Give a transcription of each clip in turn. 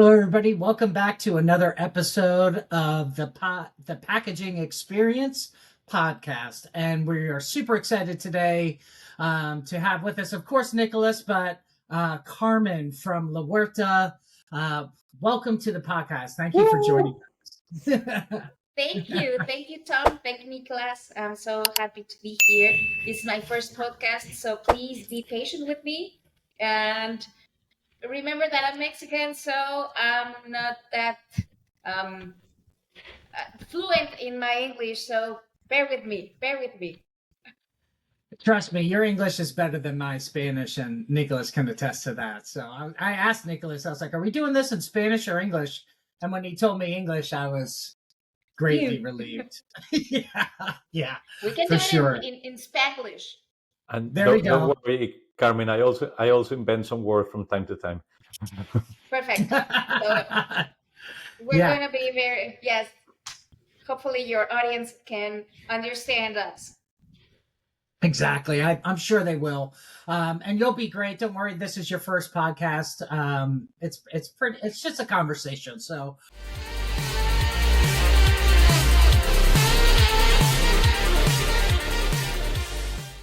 Hello, everybody. Welcome back to another episode of the Packaging Experience podcast, and we are super excited today to have with us, of course, Nicolas, but Carmen from La Huerta. Uh, Welcome to the podcast. Thank you for joining Woo! us. Thank you. Thank you, Tom. Thank you, Nicolas. I'm so happy to be here. This is my first podcast, so please be patient with me. And remember that I'm Mexican, so I'm not that um, fluent in my English, so bear with me. Bear with me. Trust me, your English is better than my Spanish, and Nicholas can attest to that. So I asked Nicholas, I was like, "Are we doing this in Spanish or English?" And when he told me English, I was greatly Phew. relieved. Yeah, yeah, We can do for it in, sure. in, in Spanglish. And There we don't go. worry, Carmen. I also invent some words from time to time. Perfect. So we're Yeah, going to be very, yes, hopefully your audience can understand us. exactly. I'm sure they will, and you'll be great. Don't worry. This is your first podcast. It's pretty. It's just a conversation. So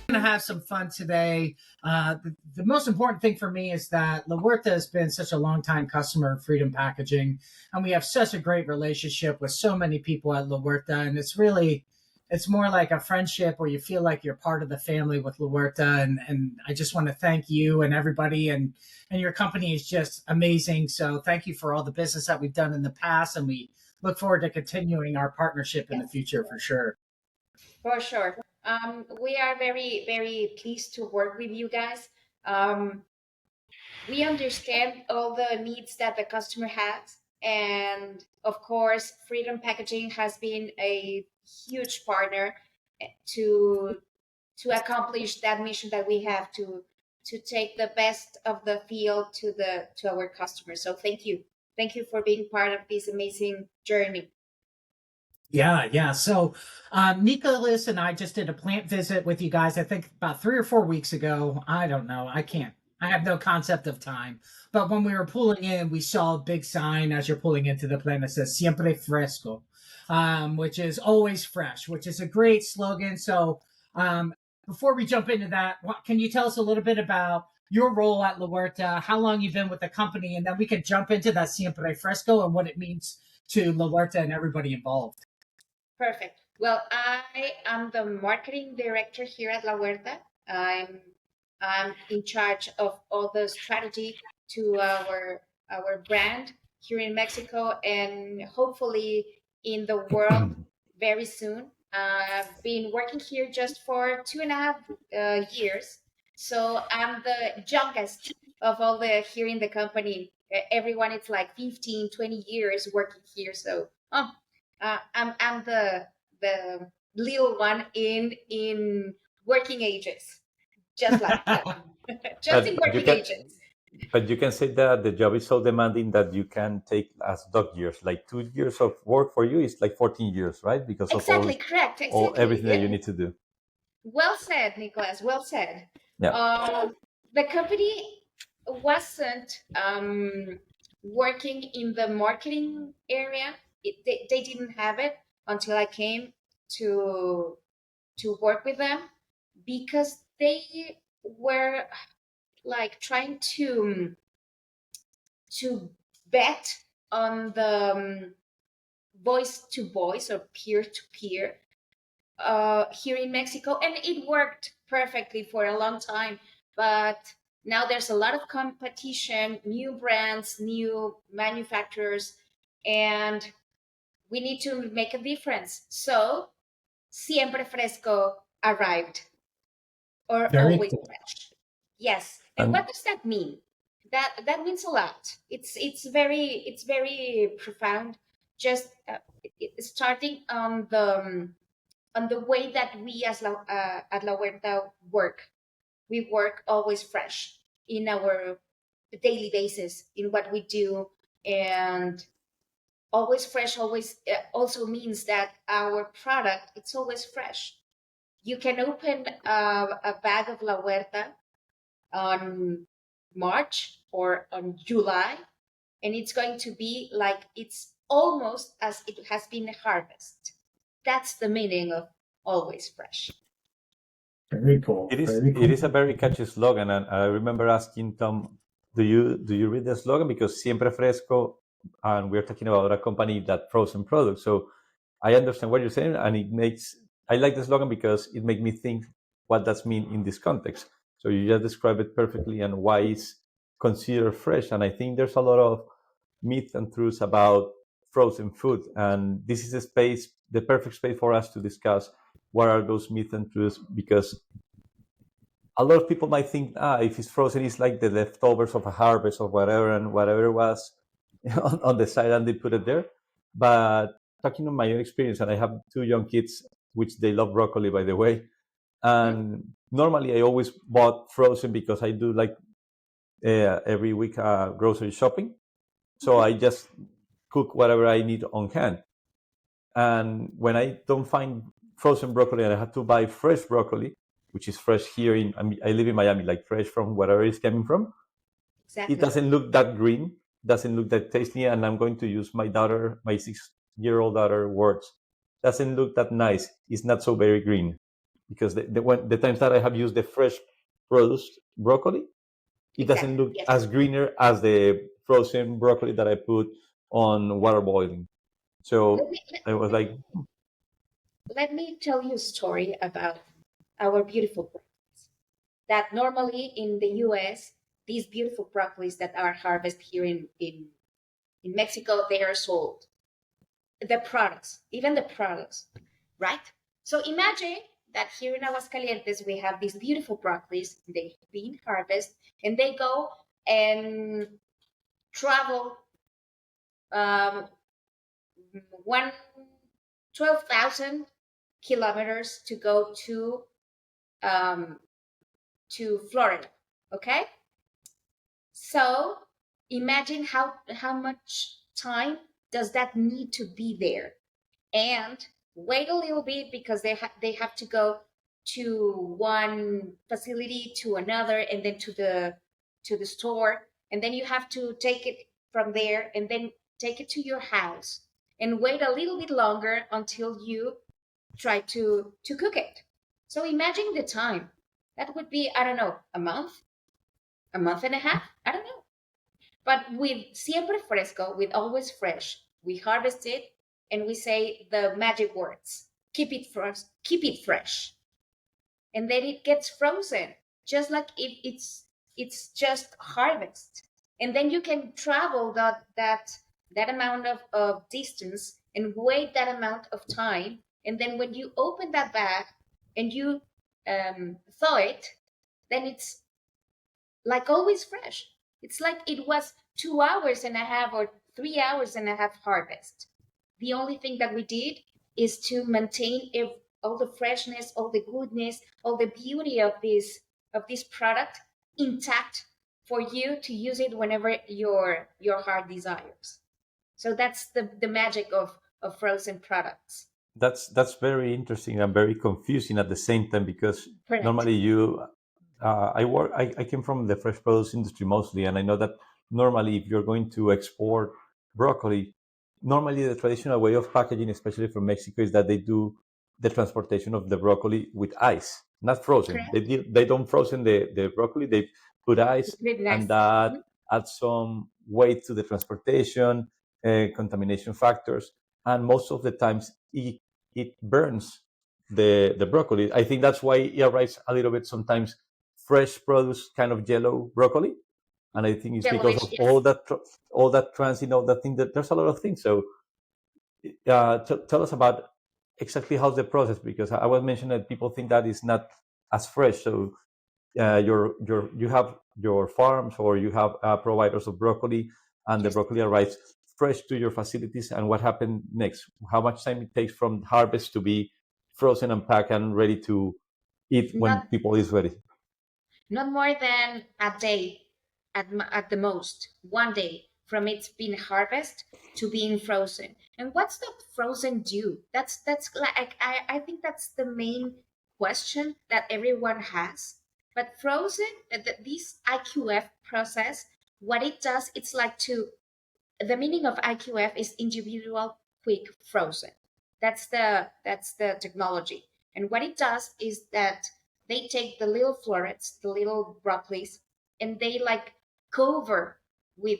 going to have some fun today. The most important thing for me is that La Huerta has been such a long time customer of Freedom Packaging, and we have such a great relationship with so many people at La Huerta, and it's more like a friendship where you feel like you're part of the family with La Huerta, and I just want to thank you and everybody, and your company is just amazing. So thank you for all the business that we've done in the past, and we look forward to continuing our partnership in the Yes. future for sure. For sure. We are very, very pleased to work with you guys. Um, we understand all the needs that the customer has. And of course, Freedom Packaging has been a huge partner to accomplish that mission that we have to take the best of the field to our customers. So thank you for being part of this amazing journey. Yeah, yeah. So, Nicholas and I just did a plant visit with you guys, I think about 3 or 4 weeks ago. I don't know. I can't, I have no concept of time. But when we were pulling in, we saw a big sign as you're pulling into the plant that says Siempre Fresco, which is always fresh, which is a great slogan. So, before we jump into that, can you tell us a little bit about your role at La Huerta, how long you've been with the company, and then we can jump into that Siempre Fresco and what it means to La Huerta and everybody involved. Perfect. Well, I am the marketing director here at La Huerta. I'm in charge of all the strategy to our brand here in Mexico and hopefully in the world very soon. I've been working here just for 2.5 years, so I'm the youngest of all the here in the company. Everyone is like 15, 20 years working here, so I'm the little one in working ages, just like just in But you working can, ages. but you can say that the job is so demanding that you can take as dog years. Like 2 years of work for you is like 14 years, right? Because of Exactly, all, correct, all exactly. everything that you Yeah. need to do. Well said, Nicolas. Well said. Yeah. The company wasn't working in the marketing area. They didn't have it until I came to work with them because they were like trying to bet on the voice to voice or peer to peer here in Mexico, and it worked perfectly for a long time. But now there's a lot of competition, new brands, new manufacturers, and we need to make a difference. So, Siempre Fresco arrived, or Very always cool. fresh. Yes. And And what does that mean? That means a lot. It's very profound. Just starting on the way that we as at La Huerta work. We work always fresh in our daily basis in what we do, and always fresh always also means that our product it's always fresh. You can open a bag of La Huerta on March or on July, and it's going to be like it's almost as it has been harvested. That's the meaning of always fresh. Very cool. It is Very it cool. is a very catchy slogan, and I remember asking Tom, do you read the slogan, because siempre fresco, and we're talking about a company that frozen products. So I understand what you're saying, and I like the slogan because it makes me think what does mean in this context. So you just described it perfectly, and why it's considered fresh. And I think there's a lot of myth and truths about frozen food, and this is the perfect space for us to discuss what are those myths and truths, because a lot of people might think, if it's frozen, it's like the leftovers of a harvest or whatever, and whatever was on the side, and they put it there. But talking on my own experience, and I have two young kids, which they love broccoli, by the way. Mhm. And normally, I always bought frozen because I do like every week grocery shopping. So Mhm. I just cook whatever I need on hand. And when I don't find frozen broccoli and I have to buy fresh broccoli, which is fresh here I live in Miami, like fresh from wherever it's coming from, it Exactly. doesn't look that green, doesn't look that tasty. And I'm going to use my 6-year-old daughter words. Doesn't look that nice. It's not so very green, because the times that I have used the fresh produced broccoli, it doesn't Exactly. look Yes. as greener as the frozen broccoli that I put on water boiling. Let So me let, I was let, like, let me tell you a story about our beautiful broccolis. That normally in the U.S., these beautiful broccolis that are harvested here in Mexico, they are sold. The products, even the products, right? So imagine that here in Aguascalientes we have these beautiful broccolis. They've been harvested, and they go and travel um, one 12,000 kilometers to go um, to Florida. Okay, so imagine how much time does that need to be there, and wait a little bit because they have to go to one facility to another, and then to the store, and then you have to take it from there and then take it to your house and wait a little bit longer until you try to cook it. So imagine the time. That would be, I don't know, a month and a half, I don't know. But with siempre fresco, with always fresh, we harvest it and we say the magic words: keep it fresh, keep it fresh, and then it gets frozen, just like if it's just harvest. And then you can travel that amount of distance and wait that amount of time. And then when you open that bag and you thaw it, then it's like always fresh. It's like it was 2 hours and a half or 3 hours and a half harvest. The only thing that we did is to maintain all the freshness, all the goodness, all the beauty of this product intact for you to use it whenever your heart desires. So that's the magic of frozen products. that's very interesting and very confusing at the same time, because Correct. normally I came from the fresh produce industry mostly, and I know that normally if you're going to export broccoli, normally the traditional way of packaging, especially from Mexico, is that they do the transportation of the broccoli with ice, not frozen. Correct. They don't frozen the broccoli, they put ice, It's really and nice. that Mhm. adds some weight to the transportation, contamination factors, and most of the times it burns the broccoli. I think that's why it arrives a little bit sometimes fresh produce, kind of yellow broccoli, and I think it's because Yellowish, of yes. all that transit, all that thing. That there's a lot of things. So tell us about exactly how's the process, because I was mentioning that people think that it's not as fresh. So you have your farms, or you have providers of broccoli, and the Yes. broccoli arrives fresh to your facilities. And what happened next? How much time it takes from harvest to be frozen and packed and ready to eat when Not people is ready? not more than a day at the most, one day from it's been harvested to being frozen. And what's the frozen do? That's like I think that's the main question that everyone has. But frozen, this IQF process, what it does, it's like to the meaning of IQF is individual quick frozen. That's the technology. And what it does is that they take the little florets, the little broccolis, and they like cover with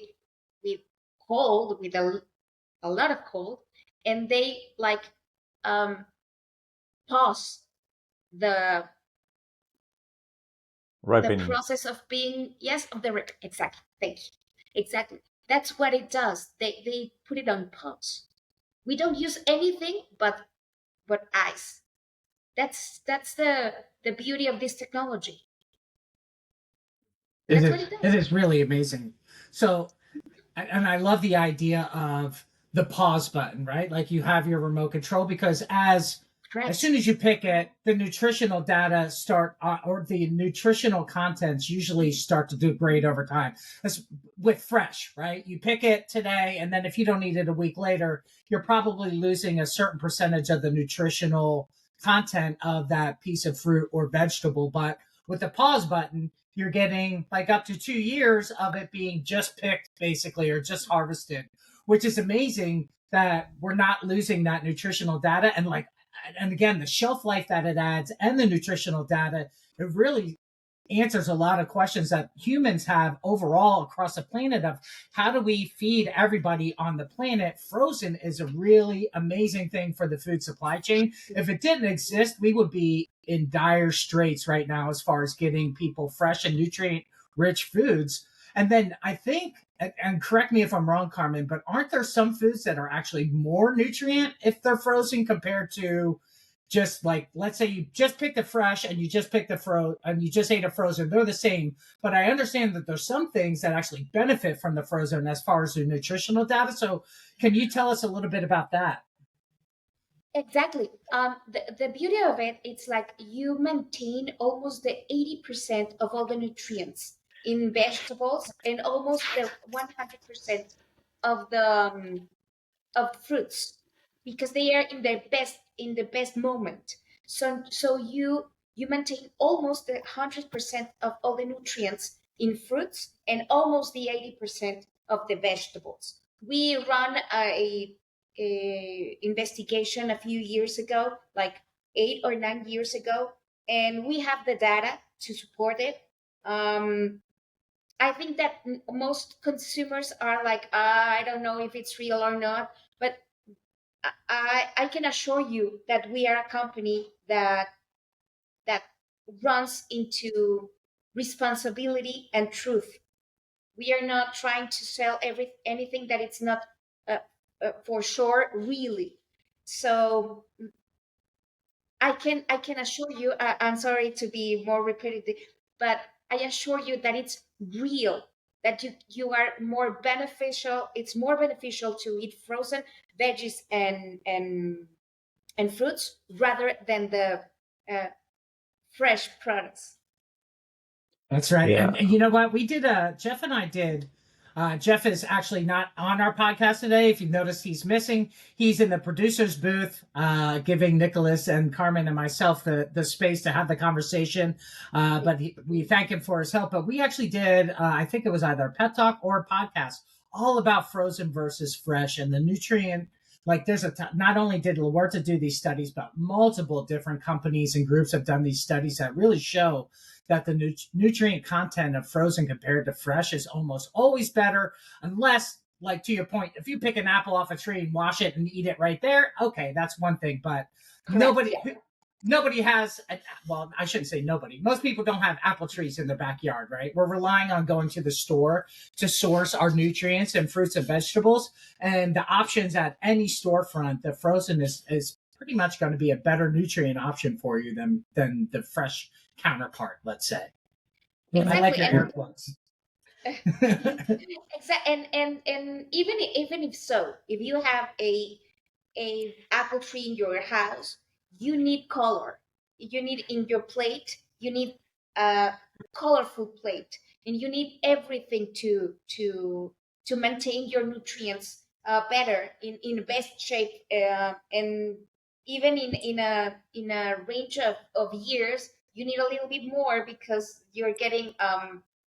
with cold, with a lot of cold, and they like um pause the Ripening. process of being, yes, of the rip. Exactly. Thank you. Exactly. That's what it does. They put it on pause. We don't use anything but ice. That's the beauty of this technology. It That's what is it it does. is really amazing. So, and I love the idea of the pause button, right? Like you have your remote control because as Correct. soon as you pick it, the nutritional data start or the nutritional contents usually start to degrade over time. That's with fresh, right? You pick it today, and then if you don't eat it a week later, you're probably losing a certain percentage of the nutritional content of that piece of fruit or vegetable. But with the pause button, you're getting like up to 2 years of it being just picked basically or just harvested, which is amazing that we're not losing that nutritional data. And again, the shelf life that it adds and the nutritional data, it really answers a lot of questions that humans have overall across the planet of how do we feed everybody on the planet. Frozen is a really amazing thing for the food supply chain. If it didn't exist, we would be in dire straits right now as far as getting people fresh and nutrient rich foods. And then I think, and correct me if I'm wrong, Carmen, but aren't there some foods that are actually more nutrient if they're frozen compared to just like, let's say you just picked a fresh and you just picked a and you just ate a frozen? They're the same, but I understand that there's some things that actually benefit from the frozen as far as the nutritional data. So can you tell us a little bit about that? Exactly. The beauty of it, it's like you maintain almost the 80% of all the nutrients in vegetables and almost the 100% of the of fruits because they are in the best moment. So you maintain almost the 100% of all the nutrients in fruits and almost the 80% of the vegetables. We run a investigation a few years ago, like 8 or 9 years ago, and we have the data to support it. um, I think that most consumers are like, I don't know if it's real or not, but I can assure you that we are a company that runs into responsibility and truth. We are not trying to sell anything that it's not uh, for sure, really. So I can assure you. I'm sorry to be more repetitive, but I assure you that it's real. That you are more beneficial. It's more beneficial to eat frozen veggies and fruits rather than the uh, fresh products. That's right. Yeah. And you know what? We did Jeff and I did. Jeff is actually not on our podcast today. If you notice, he's missing. He's in the producer's booth, giving Nicolas and Carmen and myself the space to have the conversation. We thank him for his help. But we actually did, I think it was either a pet talk or a podcast, all about frozen versus fresh and the nutrient. Like not only did Huerta do these studies, but multiple different companies and groups have done these studies that really show that the nutrient content of frozen compared to fresh is almost always better, unless, like to your point, if you pick an apple off a tree and wash it and eat it right there, okay, that's one thing. But Correct. nobody Yeah. nobody has, well, I shouldn't say nobody, most people don't have apple trees in their backyard, right? We're relying on going to the store to source our nutrients and fruits and vegetables, and the options at any storefront, the frozen is pretty much going to be a better nutrient option for you than the fresh counterpart, let's say. I like Exactly. your And earplugs. and even if so, if you have a apple tree in your house, you need color. You need in your plate. You need a colorful plate, and you need everything to maintain your nutrients better in best shape, and even in a range of years, you need a little bit more because you're getting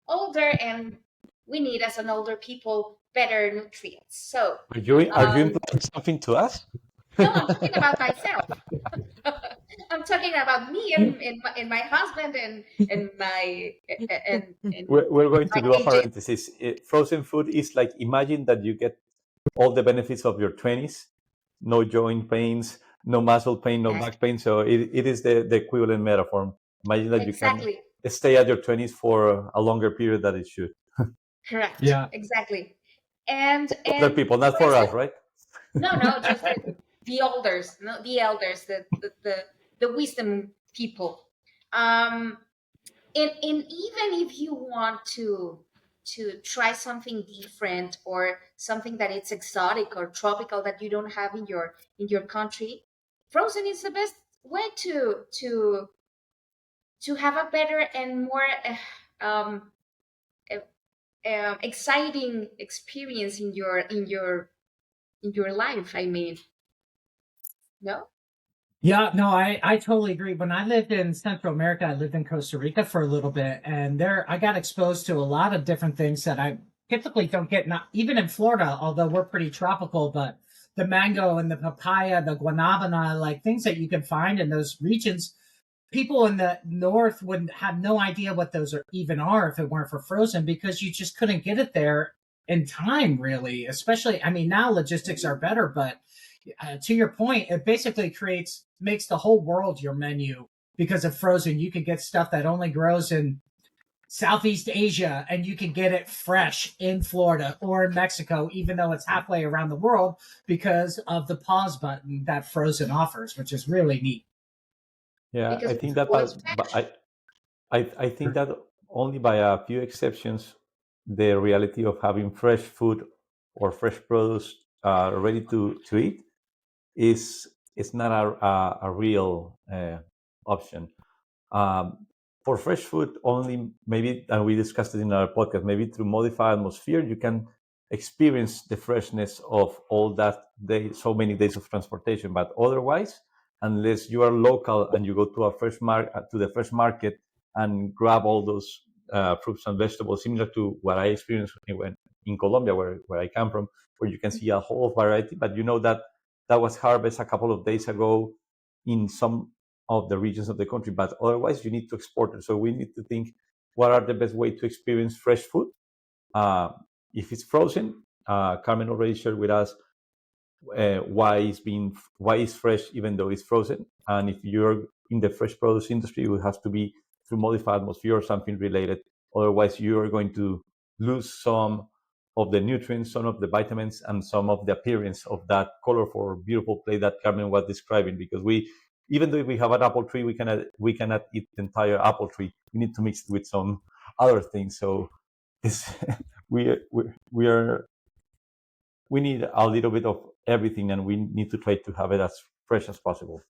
older, and we need as an older people better nutrients. So Are you um, implying something to us? no, I'm talking about myself. I'm talking about me and my husband and my We're going my to do a agent. parenthesis. Frozen food is like, imagine that you get all the benefits of your 20s, no joint pains, no muscle pain, no Yes, back pain. So it is the equivalent metaphor. Imagine that you can exactly. stay at your 20s for a longer period that it should. Correct. Yeah. Exactly. Other And people, not for us, right? no, just the elders, no, the elders, the wisdom people. Um, and even if you want to try something different or something that it's exotic or tropical that you don't have in your country, frozen is the best way to have a better and more um, uh, exciting experience in your life. I mean, no. Yeah, no, I totally agree. When I lived in Central America, I lived in Costa Rica for a little bit, and there I got exposed to a lot of different things that I typically don't get, not even in Florida, although we're pretty tropical, but the mango and the papaya, the guanabana, like things that you can find in those regions, people in the north would have no idea what those are even are if it weren't for frozen because you just couldn't get it there in time, really. Especially, I mean, now logistics are better, but to your point, it basically makes the whole world your menu because of frozen. You can get stuff that only grows in Southeast Asia and you can get it fresh in Florida or in Mexico, even though it's halfway around the world because of the pause button that frozen offers, which is really neat. Yeah, Because I it's think that, always but fresh. I think that only by a few exceptions, the reality of having fresh food or fresh produce ready to eat is not a real option. Um, for fresh food, only maybe, and we discussed it in our podcast, maybe through modified atmosphere, you can experience the freshness of all that day, so many days of transportation. But otherwise, unless you are local and you go to to the fresh market and grab all those fruits and vegetables, similar to what I experienced when in Colombia, where I come from, where you can see a whole variety, but you know that that was harvested a couple of days ago in some of the regions of the country, but otherwise you need to export it. So we need to think what are the best way to experience fresh food. Uh, if it's frozen, Carmen already shared with us why it's fresh even though it's frozen. And if you're in the fresh produce industry, it has to be through modified atmosphere or something related. Otherwise, you are going to lose some of the nutrients, some of the vitamins, and some of the appearance of that colorful, beautiful plate that Carmen was describing. Because even though we have an apple tree, we cannot eat the entire apple tree. We need to mix it with some other things. So it's, we are we need a little bit of everything, and we need to try to have it as fresh as possible.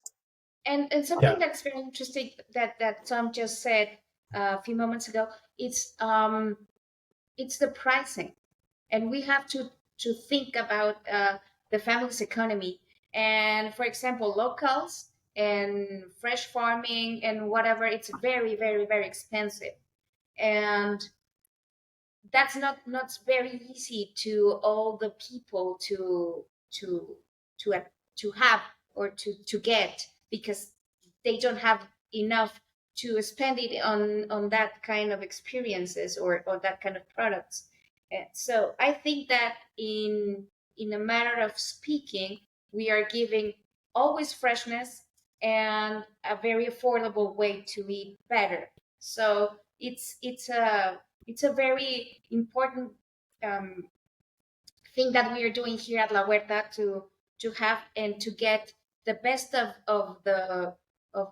And something Yeah. that's very interesting that Tom just said a few moments ago, it's the pricing, and we have to think about the family's economy. And for example, locals and fresh farming and whatever, it's very, very, very expensive, and that's not very easy to all the people to to to have or to get, because they don't have enough to spend it on that kind of experiences or that kind of products. So I think that in a matter of speaking, we are giving always freshness and a very affordable way to eat better. So it's a very important um, thing that we are doing here at La Huerta to have and to get the best of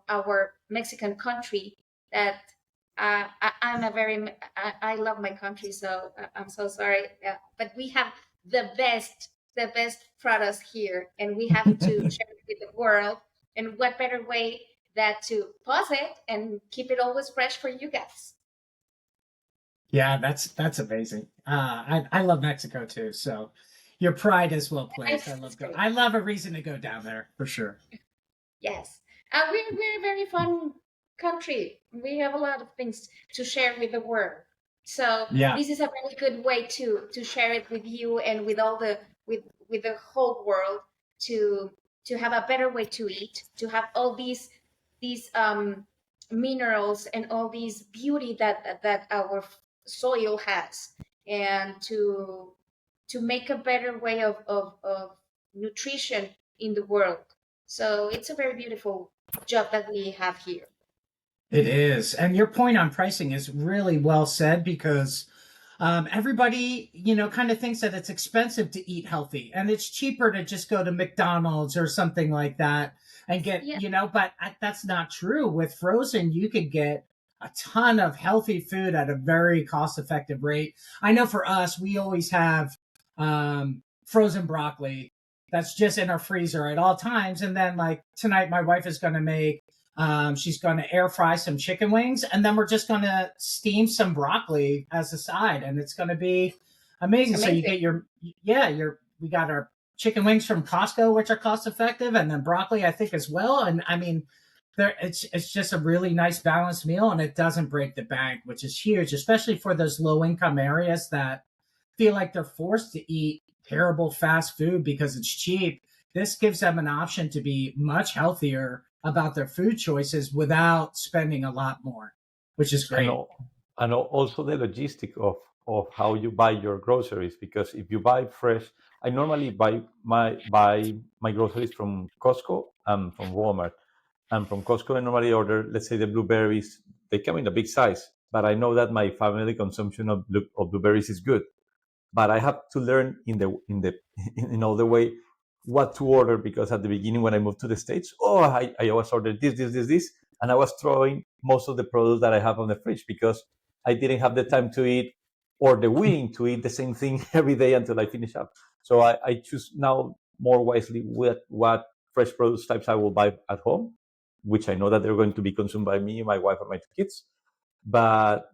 our Mexican country. That I'm a very I love my country, so I'm so sorry, but we have the best products here, and we have to share it with the world. And what better way than to pause it and keep it always fresh for you guys? Yeah, that's amazing. I love Mexico too, so your pride is well placed. It's great. I love a reason to go down there for sure. Yes. We're a very fun country. We have a lot of things to share with the world. So Yeah, this is a very good way to share it with you and with all the with the whole world to to have a better way to eat, to have all these minerals and all these beauty that our soil has, and to make a better way of nutrition in the world. So it's a very beautiful job that we have here. it is. And your point on pricing is really well said because everybody, kind of thinks that it's expensive to eat healthy and it's cheaper to just go to McDonald's or something like that and get, Yeah, but that's not true. With frozen, you could get a ton of healthy food at a very cost effective rate. I know for us, we always have frozen broccoli that's just in our freezer at all times. And then, like tonight, my wife is going to make she's going to air fry some chicken wings, and then we're just going to steam some broccoli as a side, and it's going to be it's amazing. So you amazing. get we got our chicken wings from Costco, which are cost effective, and then broccoli, I think, as well. And I mean, it's just a really nice balanced meal, and it doesn't break the bank, which is huge, especially for those low income areas that feel like they're forced to eat terrible fast food because it's cheap. This gives them an option to be much healthier about their food choices without spending a lot more, which is and great. also the logistic of how you buy your groceries, because if you buy fresh, I normally buy my groceries from Costco and from Walmart. And from Costco, I normally order, let's say, the blueberries. They come in a big size, but I know that my family consumption of blueberries is good. But I have to learn in the in all the way what to order, because at the beginning when I moved to the States, I always ordered this, and I was throwing most of the products that I have on the fridge because I didn't have the time to eat or the willing to eat the same thing every day until I finish up. So I choose now more wisely what fresh produce types I will buy at home, which I know that they're going to be consumed by me, my wife, and my two kids. But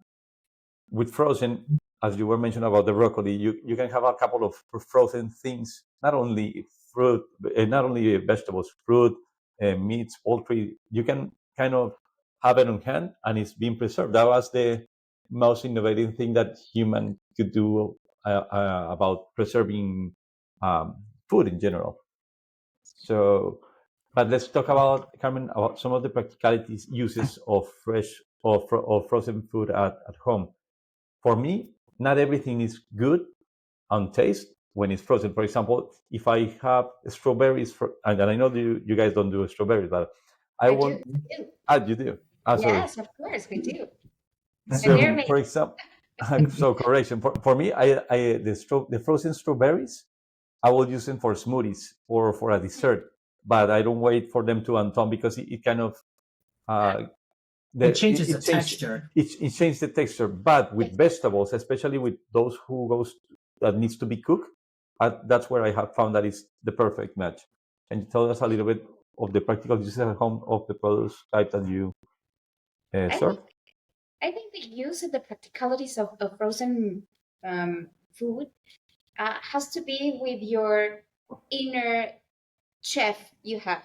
with frozen, as you were mentioning about the broccoli, you can have a couple of frozen things, not only fruit, not only vegetables, fruit, meats, poultry. You can kind of have it on hand and it's being preserved. That was the most innovative thing that human could do about preserving food in general. So, but let's talk about, Carmen, about some of the practicalities uses of fresh or frozen food at home. For me, not everything is good on taste when it's frozen. For example, if I have strawberries, and I know you guys don't do strawberries, but I I do. want. I do. You do. Sorry. Yes, of course we do. And they're So, for amazing. example, so correction. For me, the frozen strawberries, I will use them for smoothies or for a dessert, but I don't wait for them to untone because it kind of uh, It the changes the it changed texture. it changed the texture. But with Yes, vegetables, especially with those who goes that needs to be cooked, that's where I have found that is the perfect match. Can you tell us a little bit of the practical uses at home of the produce type that you I serve? think I think the use of the practicalities of frozen food has to be with your inner chef you have.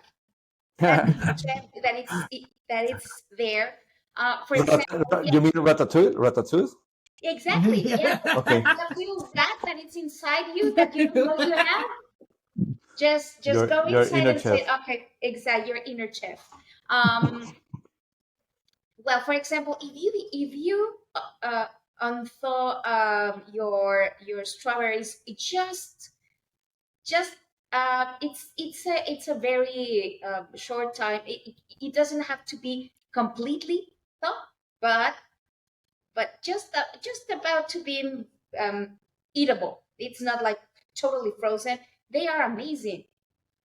That chef that it's there. For example, You mean ratatouille? Ratatouille? exactly, yeah. Okay, That little rat that it's inside you that you don't know you have. Just go your inside inner and say, chef. okay, exactly, your inner chef. Um, well, for example, if you unthaw your strawberries, it just it's a very short time. It doesn't have to be completely thawed, but just about to be eatable. It's not like totally frozen. They are amazing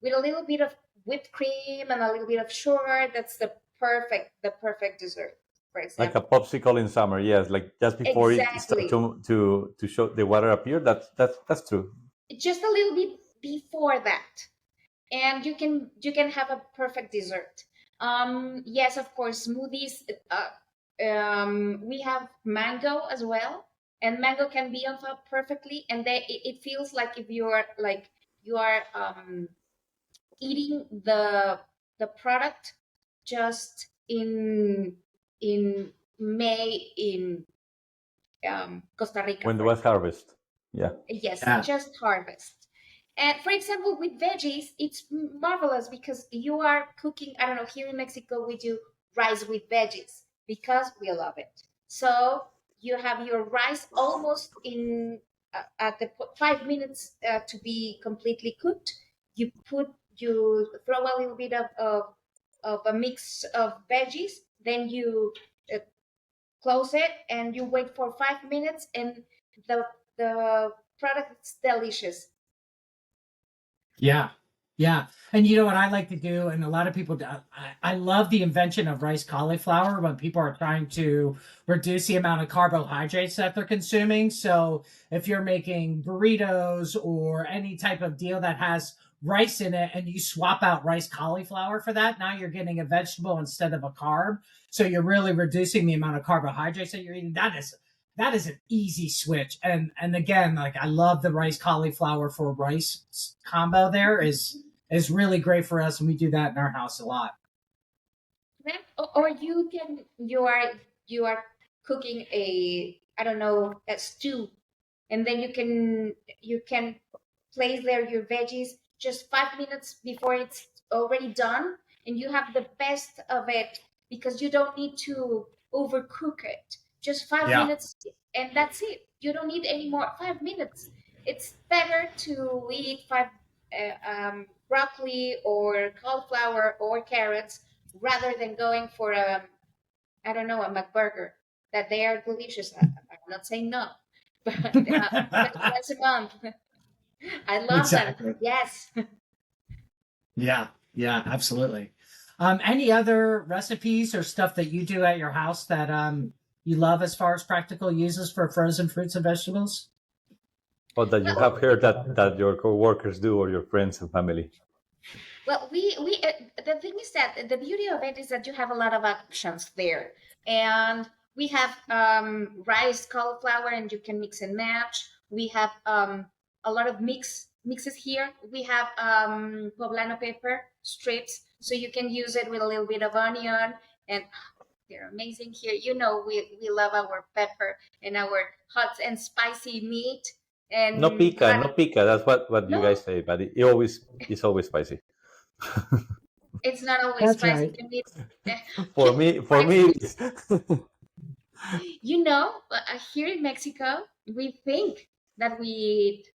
with a little bit of whipped cream and a little bit of sugar. That's the perfect dessert, for Like a example. popsicle in summer, yes. Like just before it start Exactly. to show the water appear. That's true. Just a little bit before that, and you can have a perfect dessert. Yes, of course, smoothies. We have mango as well, and mango can be on top perfectly, and it feels like if you are eating the product just in May Costa Rica, When there for was harvest. Yeah. yes, Yeah. just harvest. And for example, with veggies, it's marvelous because you are cooking. I don't know. Here in Mexico, we do rice with veggies because we love it. So you have your rice almost in at the 5 minutes to be completely cooked. You throw a little bit of a mix of veggies, then you uh, close it and you wait for 5 minutes, and the the product is delicious. Yeah. Yeah. And you know what I like to do, and a lot of people do, I love the invention of rice cauliflower when people are trying to reduce the amount of carbohydrates that they're consuming. So if you're making burritos or any type of deal that has rice in it and you swap out rice cauliflower for that, now you're getting a vegetable instead of a carb. So you're really reducing the amount of carbohydrates that you're eating. That is an easy switch. And again, like I love the rice cauliflower for rice combo. There is really great for us, and we do that in our house a lot. Then, or you are cooking a, I don't know, a stew, and then you can place there your veggies just 5 minutes before it's already done, and you have the best of it because you don't need to overcook it. Just five Yeah. minutes, and that's it. You don't need any more 5 minutes. It's better to eat broccoli or cauliflower or carrots rather than going for a, I don't know, a McBurger, that they are delicious. I'm not saying no, but just once a month. I love them. Exactly. Yes. Yeah. Yeah. Absolutely. Any other recipes or stuff that you do at your house that you love as far as practical uses for frozen fruits and vegetables? Or that you Well, have heard that your coworkers do, or your friends and family. we the thing is that the beauty of it is that you have a lot of options there, and we have rice, cauliflower, and you can mix and match. We have a lot of mixes here. We have poblano pepper strips, so you can use it with a little bit of onion, and they're amazing here. We love our pepper and our hot and spicy meat. No And pica, no pica. That's what you guys no, say, but it always it's always spicy. it's not always That's spicy. right. For me, for Spicy. me, it is. Here in Mexico, we think that we eat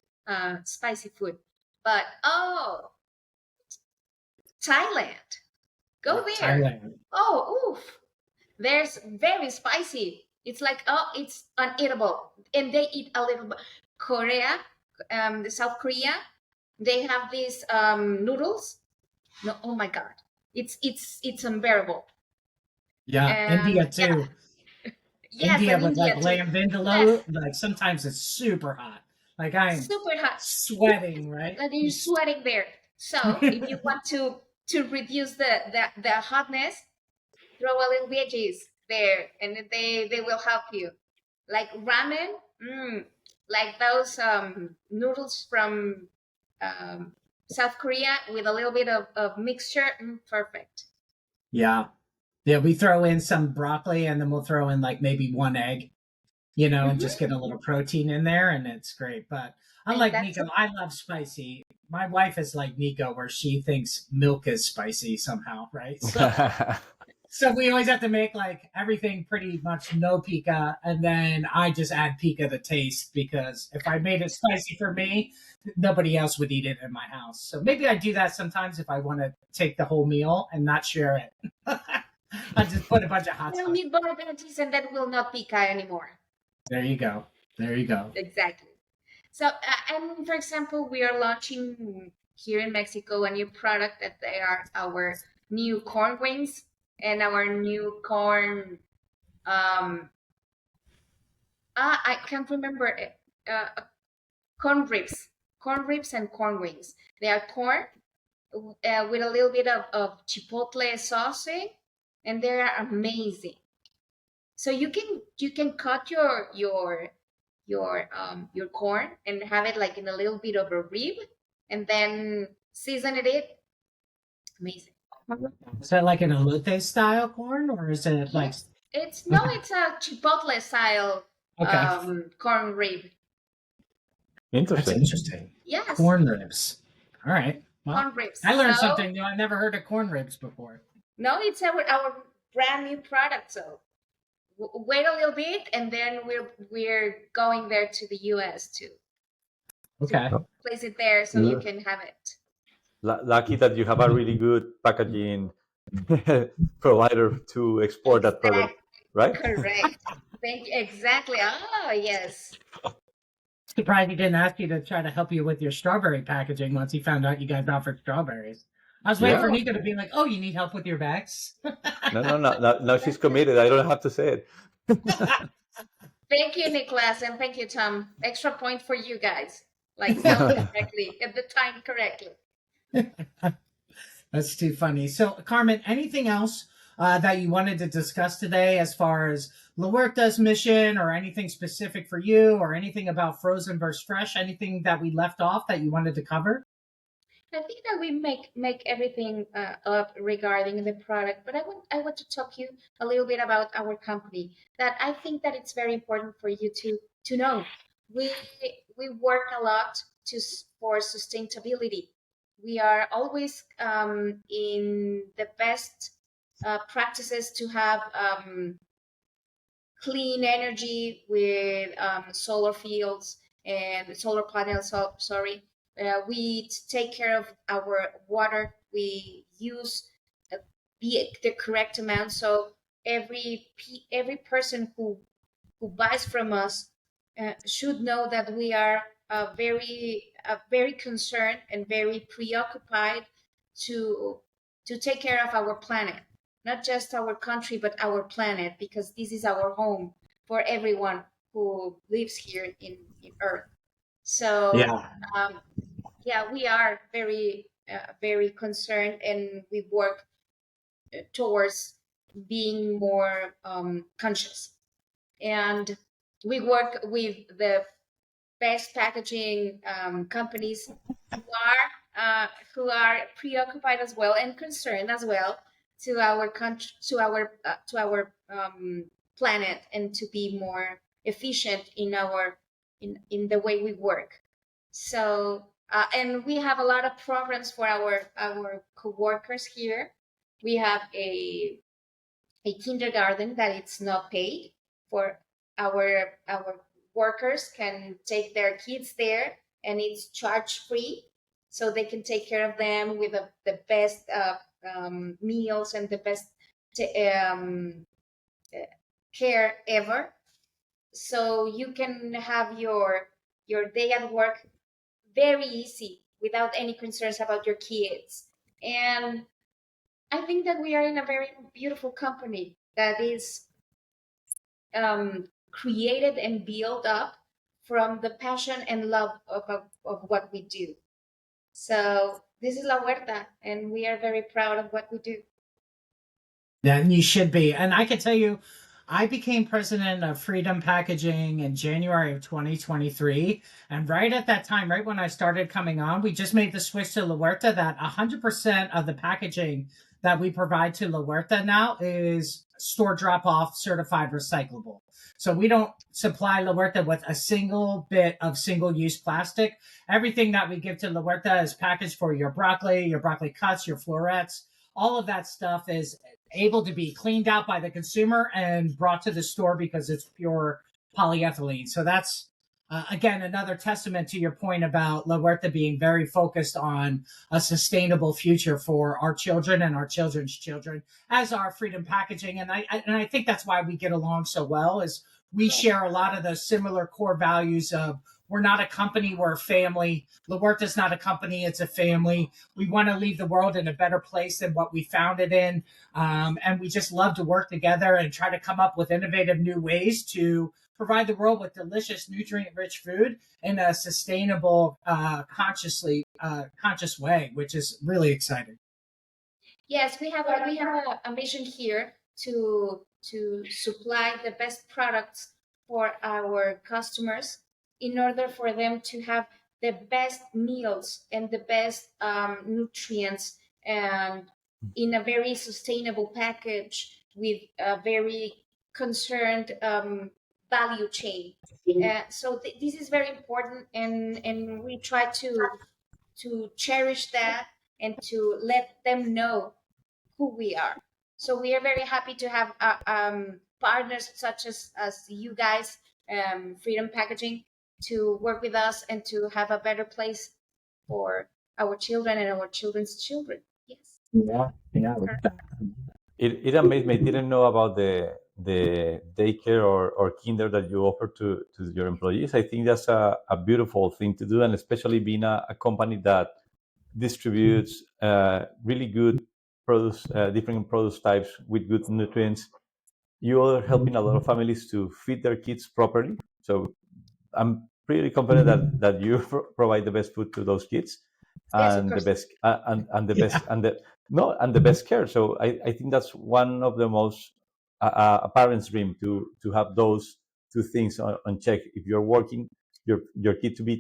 spicy food, but Thailand, go there. Thailand. Oh, oof, there's very spicy. It's like, it's uneatable, and they eat a little bit. Korea, the South Korea, they have these noodles. No, oh my God, it's unbearable. Yeah. And India yeah, too. yes, India and with like India too. lamb Yes, vindaloo, like sometimes it's super hot. Like I'm super hot. sweating, right? And you're sweating there. So if you want to reduce the hotness, throw a little veggies there, and they will help you. Like ramen, like those noodles from um, South Korea with a little bit of mixture, perfect. Yeah. Yeah, we throw in some broccoli and then we'll throw in like maybe one egg, and just Hmm. get a little protein in there and it's great. But And unlike that's Nico, it. I love spicy. My wife is like Nico where she thinks milk is spicy somehow, right? So we always have to make like everything pretty much no pica, and then I just add pica to taste because if I made it spicy for me, nobody else would eat it in my house. So maybe I do that sometimes if I want to take the whole meal and not share it. I just put a bunch of hot You don't sauce. need butter veggies, and that will not pica anymore. There you go. There you go. Exactly. So, and for example, we are launching here in Mexico a new product that they are our new corn wings and our new corn. Um, I can't remember it. Corn ribs and corn wings. They are corn with a little bit of chipotle sauce, and they are amazing. So you can cut your corn and have it like in a little bit of a rib, and then season it. Amazing. Is that like an elote style corn or is it like Yes, it's no, okay? it's a chipotle style Okay. corn rib. That's Interesting. interesting. Yes, Corn ribs. All right. Well, corn ribs. I learned So something new. I never heard of corn ribs before. no, it's our brand new product. So wait a little bit, and then we're going there to the U.S. to Okay. Oh, place it there so you l- can have it. lucky that you have a really good packaging provider to export that product, Exactly. right? Correct. Thank you. Exactly. Oh, yes. Surprised he didn't ask you to try to help you with your strawberry packaging once he found out you guys offered strawberries. I was waiting for Yeah. No. Nico to be like, "Oh, you need help with your bags." No. Now she's committed. I don't have to say it. Thank you, Nicolas, and thank you, Tom. Extra point for you guys. Like spell it correctly at the time correctly. That's too funny. So, Carmen, anything else that you wanted to discuss today as far as La Huerta's mission or anything specific for you or anything about frozen versus fresh? Anything that we left off that you wanted to cover? I think that we make everything up regarding the product, but I want to talk you a little bit about our company. That I think that it's very important for you to know. We we work a lot for sustainability. We are always in the best practices to have clean energy with solar fields and solar panels. Sorry, we take care of our water. We use the correct amount. So every person who buys from us should know that we are very concerned and very preoccupied to take care of our planet, not just our country but our planet, because this is our home for everyone who lives here in Earth. So Yeah. yeah, we are very concerned, and we work towards being more conscious. And we work with the best packaging companies who are preoccupied as well and concerned as well to our country, to our planet, and to be more efficient in our in the way we work. So and we have a lot of programs for our co-workers here. We have a kindergarten that it's not paid for. Our workers can take their kids there, and it's charge free, so they can take care of them with the best meals and the best uh, care ever. So you can have your day at work very easy without any concerns about your kids. And I think that we are in a very beautiful company that is created and built up from the passion and love of what we do. So this is La Huerta, and we are very proud of what we do. Yeah, and you should be. And I can tell you, I became president of Freedom Packaging in January of 2023. And right at that time, right when I started coming on, we just made the switch to La Huerta that 100% of the packaging that we provide to La Huerta now is store drop off certified recyclable. So we don't supply La Huerta with a single bit of single use plastic. Everything that we give to La Huerta is packaged for your broccoli cuts, your florets. All of that stuff is able to be cleaned out by the consumer and brought to the store because it's pure polyethylene. So that's again another testament to your point about La Huerta being very focused on a sustainable future for our children and our children's children, as our Freedom Packaging. And I think that's why we get along so well. Is we share a lot of the similar core values of we're not a company, we're a family. La Huerta's not a company, it's a family. We want to leave the world in a better place than what we found it in. And we just love to work together and try to come up with innovative new ways to provide the world with delicious, nutrient-rich food in a sustainable, conscious way, which is really exciting. Yes, we have a mission here to supply the best products for our customers in order for them to have the best meals and the best nutrients, and in a very sustainable package with a very concerned value chain. So this is very important, and we try to cherish that and to let them know who we are. So we are very happy to have partners such as you guys, Freedom Packaging, to work with us and to have a better place for our children and our children's children. Yes. Yeah, yeah. It amazed me. I didn't know about the daycare or kinder that you offer to your employees. I think that's a beautiful thing to do, and especially being a company that distributes really good produce, different produce types with good nutrients. You are helping a lot of families to feed their kids properly. So I'm pretty confident that you provide the best food to those kids Yes, of and the course. best and the Yeah. best and the no and the best care. So I think that's one of the most a parent's dream to have those two things on check. If you're working, your kid to be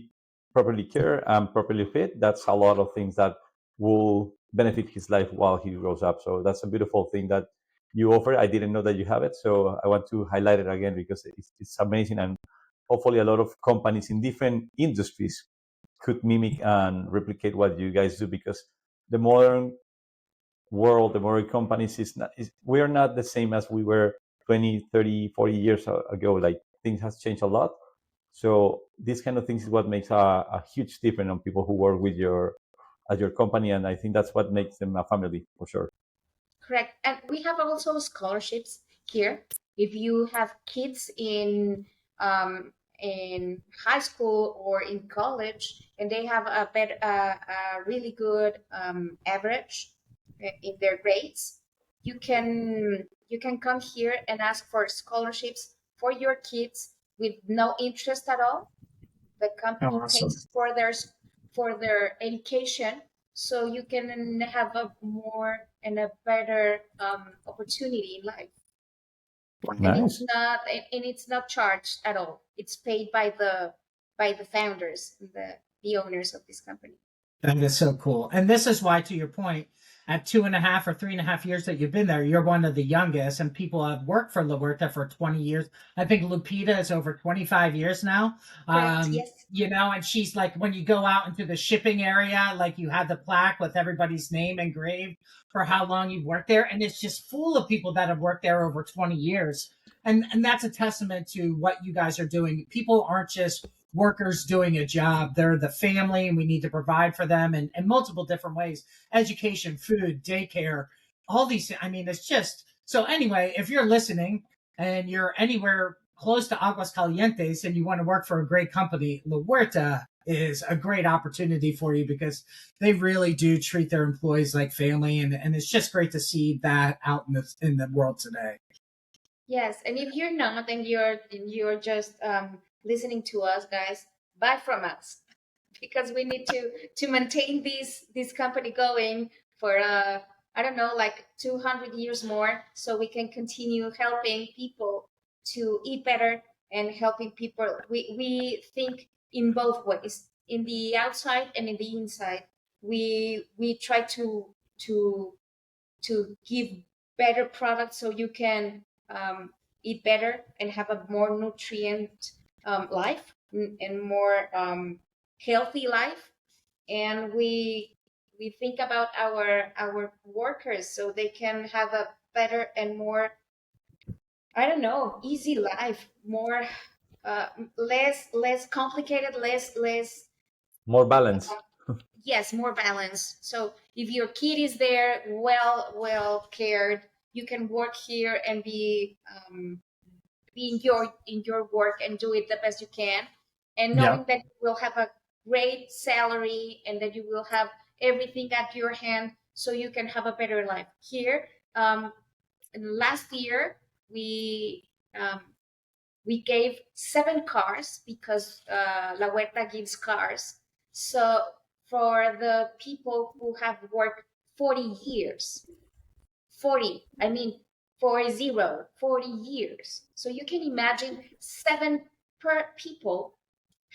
properly cared and properly fed, that's a lot of things that will benefit his life while he grows up. So that's a beautiful thing that you offer. I didn't know that you have it, so I want to highlight it again because it's amazing, and hopefully a lot of companies in different industries could mimic and replicate what you guys do, because the modern world, the modern companies we are not the same as we were 20, 30, 40 years ago. Like, things has changed a lot. So these kind of things is what makes a huge difference on people who work with your at your company, and I think that's what makes them a family for sure. Correct. And we have also scholarships here. If you have kids in high school or in college, and they have a really good average in their grades, you can come here and ask for scholarships for your kids with no interest at all. The company Awesome. pays for their education, so you can have a more and a better opportunity in life. And it's Nice. not and it's not charged at all. It's paid by the founders, the owners of this company. That is so cool. And this is why, to your point, at 2.5 or 3.5 years that you've been there, you're one of the youngest, and people have worked for La Huerta for 20 years. I think Lupita is over 25 years now. Correct. Yes. And she's like, when you go out into the shipping area, like you have the plaque with everybody's name engraved for how long you've worked there. And it's just full of people that have worked there over 20 years. And that's a testament to what you guys are doing. People aren't just workers doing a job. They're the family, and we need to provide for them in multiple different ways: education, food, daycare, all these. I mean, it's just so. Anyway, if you're listening and you're anywhere close to Aguas Calientes and you want to work for a great company, La Huerta is a great opportunity for you, because they really do treat their employees like family, and it's just great to see that out in the world today. Yes, and if you're not and you're just listening to us, guys, buy from us because we need to maintain this company going for I don't know, like 200 years more, so we can continue helping people to eat better and helping people. We think in both ways, in the outside and in the inside. We try to to give better products so you can eat better and have a more nutrient life and more healthy life. And we think about our workers so they can have a better and more, I don't know, easy life, more uh, less complicated, less More balance. yes, more balance. So if your kid is there, well cared, you can work here and be in your work and do it the best you can, and Yeah. knowing that you will have a great salary and that you will have everything at your hand, so you can have a better life here. Last year we um, we gave 7 cars because La Huerta gives cars. So for the people who have worked 40 years, 40, I mean 40 years. So you can imagine 7 per people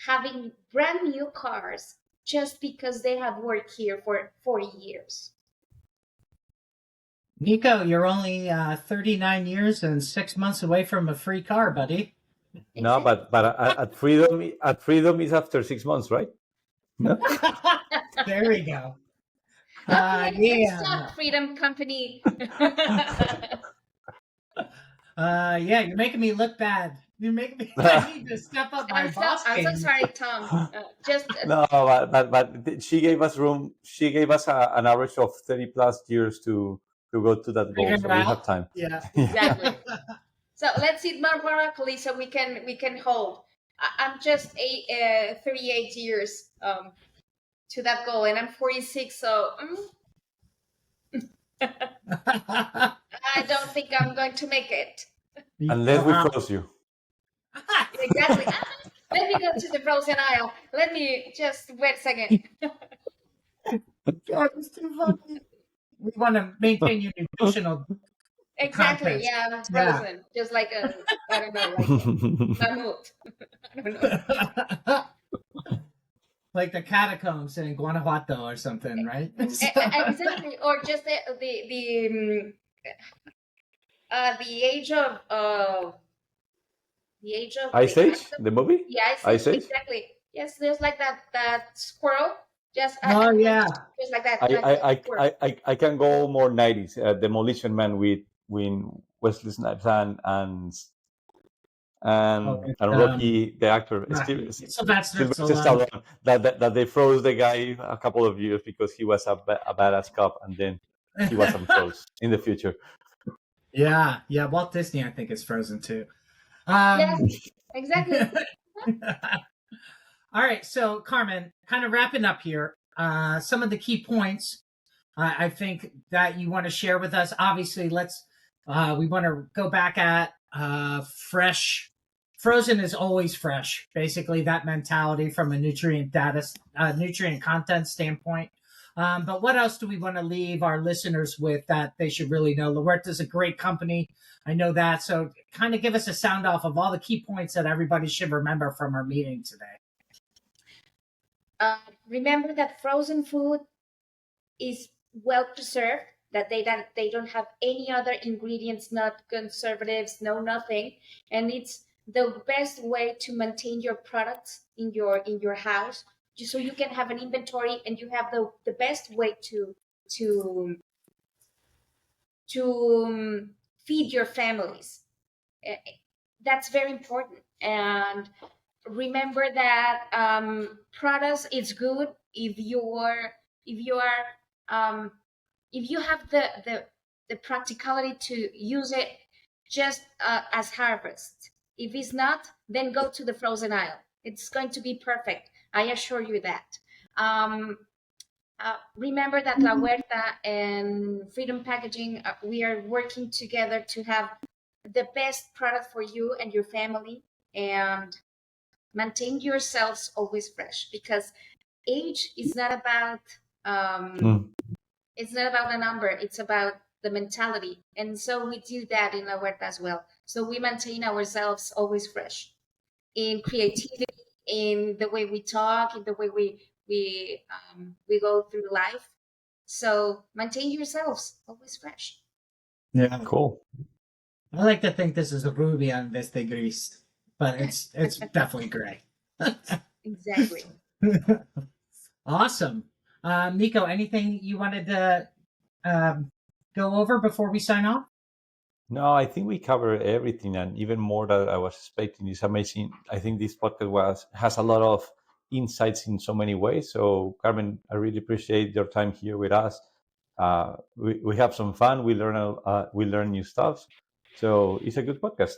having brand new cars just because they have worked here for 40 years. Nico, you're only 39 years and 6 months away from a free car, buddy. No, Exactly. but at freedom is after 6 months, right? No. There we go. Okay, let's Yeah, talk no. Freedom Company. Yeah, you're making me look bad. You're making me. I need to step up my boss I'm so game. sorry, Tom. Just No, but she gave us room. She gave us an average of 30 plus years to go to that goal. Figure it So we have out. time. Yeah. Yeah. exactly. So let's eat more broccoli so we can hold. I'm just 38 years to that goal, and I'm 46. So I don't think I'm going to make it. Unless we Wow. froze you. Exactly. Let me go to the frozen aisle. Let me just wait a second. God, it's too funny. We want to maintain your nutritional Exactly. contents. Yeah, I'm Yeah. frozen, just like a I don't know, like a mammoth. I don't know. Like the catacombs in Guanajuato or something, right? Exactly. Or just the age of the Ice Age, ice. the movie. The ice age. Ice Age. Exactly. Yes, there's like that squirrel. Just Oh I'm going yeah. to just like that, I like I that I squirrel. I can go more 90s. Demolition Man with Wesley Snipes Oh, and Rocky, the actor Rocky. Sylvester Sylvester Stallone. Stallone, that they froze the guy a couple of years because he was a badass cop, and then he was unfroze in the future. Yeah, yeah. Walt Disney, I think, is Frozen too. Yes, Um, exactly. all right, so Carmen, kind of wrapping up here. Some of the key points I think that you want to share with us. Obviously, we want to go back at fresh. Frozen is always fresh. Basically, that mentality from a nutrient content standpoint. But what else do we want to leave our listeners with that they should really know? La Huerta is a great company. I know that. So, kind of give us a sound off of all the key points that everybody should remember from our meeting today. Remember that frozen food is well preserved. That they don't have any other ingredients, not conservatives, no nothing, and it's the best way to maintain your products in your house, just so you can have an inventory and you have the best way to feed your families. Eh, That's very important. And remember that products is good if you are um, if you have the practicality to use it just as harvest. If it's not, then go to the frozen aisle. It's going to be perfect. I assure you that. Um, Remember that La Huerta and Freedom Packaging, we are working together to have the best product for you and your family, and maintain yourselves always fresh, because age is not about Mm. it's not about a number, it's about the mentality. And so we do that in La Huerta as well. So we maintain ourselves always fresh in creativity, in the way we talk, in the way we go through life. So maintain yourselves always fresh. Yeah. Cool. I like to think this is a ruby on Vista Gris, but it's definitely gray. Exactly. Awesome. Nico, anything you wanted to go over before we sign off? No, I think we covered everything and even more that I was expecting. It's amazing. I think this podcast has a lot of insights in so many ways. So, Carmen, I really appreciate your time here with us. We have some fun. We learn new stuff. So it's a good podcast.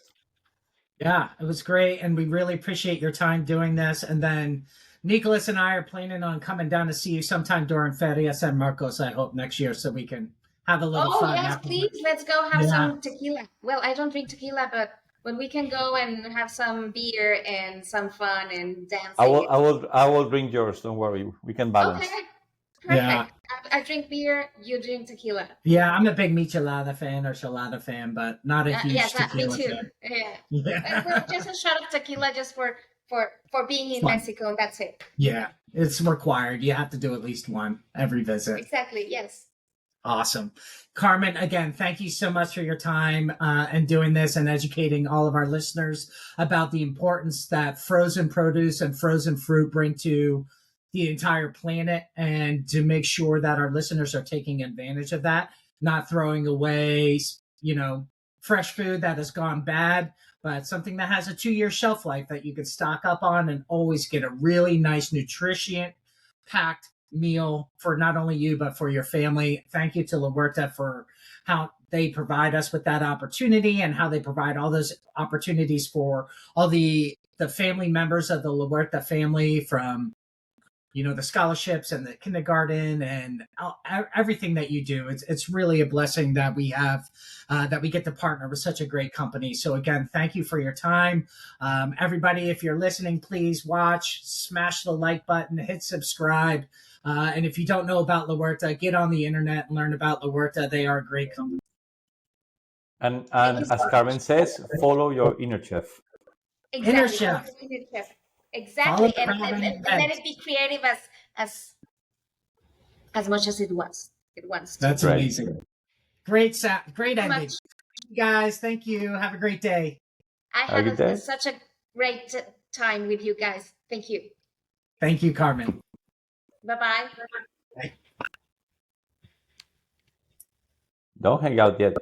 Yeah, it was great, and we really appreciate your time doing this. And then Nicolas and I are planning on coming down to see you sometime during Feria San Marcos. I hope next year, so we can have a little Oh fun yes, please. afterwards. Let's go have Yeah, some tequila. Well, I don't drink tequila, but when we can go and have some beer and some fun and I dancing. will, I will, I will bring yours. Don't worry. We can Okay, balance. yeah, perfect. I drink beer. You drink tequila. yeah. I'm a big Michelada fan or Chelada fan, but not a huge Yes, me tequila too. fan. Yeah. Well, Yeah, just a shot of tequila, just for being in fun. Mexico, and that's it. Yeah, it's required. You have to do at least one every visit. Exactly. Yes. Awesome. Carmen, again, thank you so much for your time and doing this and educating all of our listeners about the importance that frozen produce and frozen fruit bring to the entire planet, and to make sure that our listeners are taking advantage of that, not throwing away, you know, fresh food that has gone bad, but something that has a 2 year shelf life that you could stock up on and always get a really nice nutrition packed meal for not only you but for your family. Thank you to La Huerta for how they provide us with that opportunity, and how they provide all those opportunities for all the family members of the La Huerta family, from the scholarships and the kindergarten and everything that you do. It's really a blessing that we have, that we get to partner with such a great company. So again, thank you for your time. Everybody, if you're listening, please watch, smash the like button, hit subscribe. And if you don't know about La Huerta, get on the internet and learn about La Huerta. They are a great company. And Thank you as so Carmen much. says, follow your inner chef. Inner Exactly. Follow chef. the inner chef. Follow Exactly. the crowd in And let bed. it be creative as as much as it wants to. That's Great. amazing. Great great So ending. much. Guys, thank you. Have a great day. I Have a good day. such a great time with you guys. Thank you. Thank you, Carmen. Bye bye. Don't hang out yet.